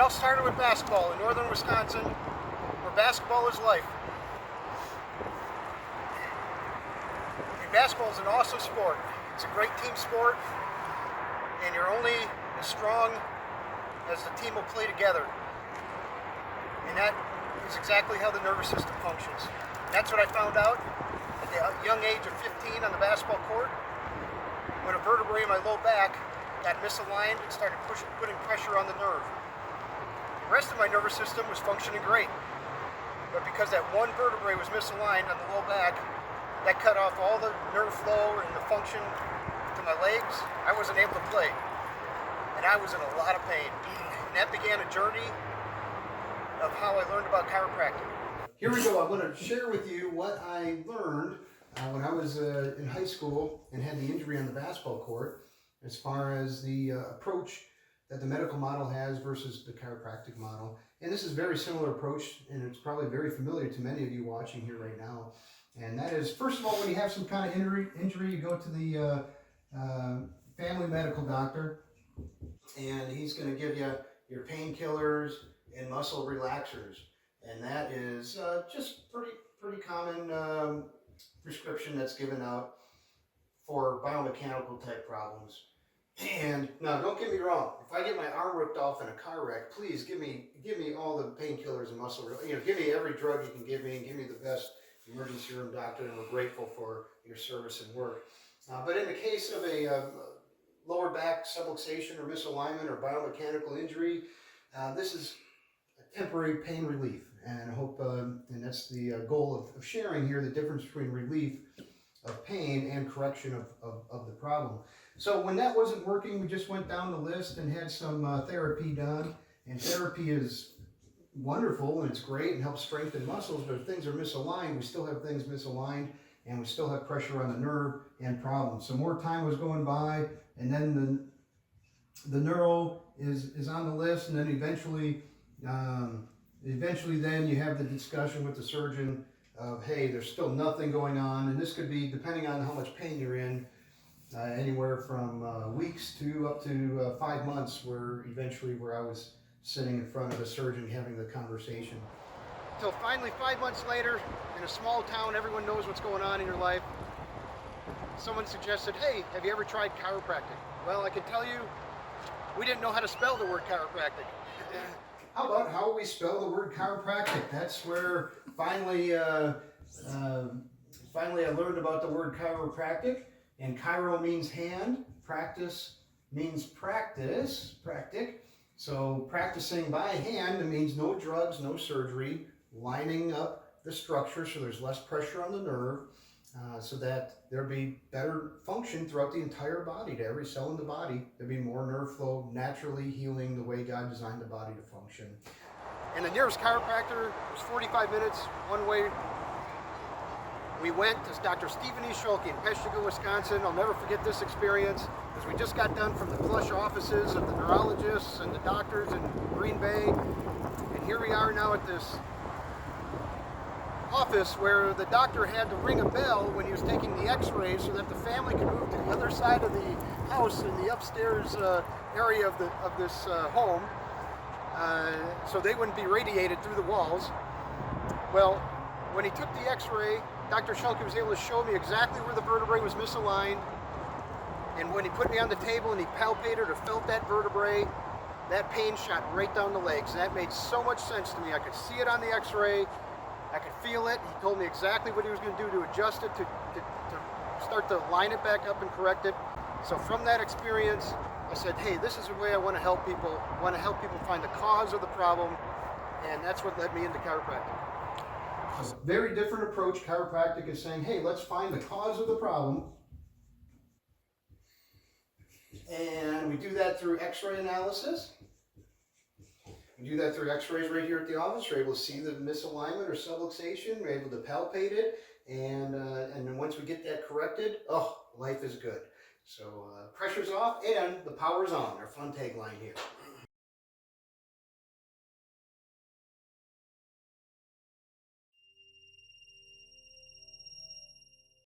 all started with basketball in northern Wisconsin, where basketball is life. And basketball is an awesome sport. It's a great team sport, and you're only as strong as the team will play together. And that is exactly how the nervous system functions. And that's what I found out at the young age of 15 on the basketball court, when a vertebrae in my low back got misaligned and started putting pressure on the nerve. The rest of my nervous system was functioning great, but because that one vertebrae was misaligned on the low back, that cut off all the nerve flow and the function to my legs. I wasn't able to play, and I was in a lot of pain. And that began a journey of how I learned about chiropractic. Here we go. I'm going to share with you what I learned when I was in high school and had the injury on the basketball court, as far as the approach that the medical model has versus the chiropractic model. And this is a very similar approach, and it's probably very familiar to many of you watching here right now. And that is, first of all, when you have some kind of injury, you go to the family medical doctor, and he's going to give you your painkillers and muscle relaxers. And that is just pretty common prescription that's given out for biomechanical type problems. And now, don't get me wrong. If I get my arm ripped off in a car wreck, please give me all the painkillers and muscle. Give me every drug you can give me, and give me the best emergency room doctor. And we're grateful for your service and work. But in the case of a lower back subluxation or misalignment or biomechanical injury, this is a temporary pain relief. And I hope, and that's the goal of sharing here, the difference between relief of pain and correction of the problem. So when that wasn't working, we just went down the list and had some therapy done. And therapy is wonderful and it's great and helps strengthen muscles, but if things are misaligned, we still have things misaligned and we still have pressure on the nerve and problems. So more time was going by, and then the neuro is on the list, and then eventually then you have the discussion with the surgeon of, hey, there's still nothing going on, and this could be, depending on how much pain you're in, anywhere from weeks to up to 5 months, where I was sitting in front of a surgeon having the conversation. Until finally 5 months later, in a small town, everyone knows what's going on in your life, someone suggested, hey, have you ever tried chiropractic? Well, I can tell you, we didn't know how to spell the word chiropractic. How about how we spell the word chiropractic? That's where finally I learned about the word chiropractic. And chiro means hand, practice means practic. So practicing by hand means no drugs, no surgery, lining up the structure so there's less pressure on the nerve, so that there'll be better function throughout the entire body, to every cell in the body. There'll be more nerve flow, naturally healing the way God designed the body to function. And the nearest chiropractor was 45 minutes one way. We went to Dr. Stephen E. Schulke in Peshtigo, Wisconsin. I'll never forget this experience, because we just got done from the plush offices of the neurologists and the doctors in Green Bay. And here we are now at this office where the doctor had to ring a bell when he was taking the x-rays so that the family could move to the other side of the house in the upstairs area of this home, so they wouldn't be radiated through the walls. Well, when he took the x-ray, Dr. Schulke was able to show me exactly where the vertebrae was misaligned, and when he put me on the table and he palpated or felt that vertebrae, that pain shot right down the legs. And that made so much sense to me. I could see it on the x-ray, I could feel it. He told me exactly what he was going to do to adjust it, to start to line it back up and correct it. So from that experience, I said, hey, this is the way I want to help people. I want to help people find the cause of the problem, and that's what led me into chiropractic. A very different approach. Chiropractic is saying, hey, let's find the cause of the problem. And we do that through x-ray analysis. We do that through x-rays right here at the office. We're able to see the misalignment or subluxation. We're able to palpate it. And then once we get that corrected, life is good. So pressure's off and the power's on. Our fun tagline here.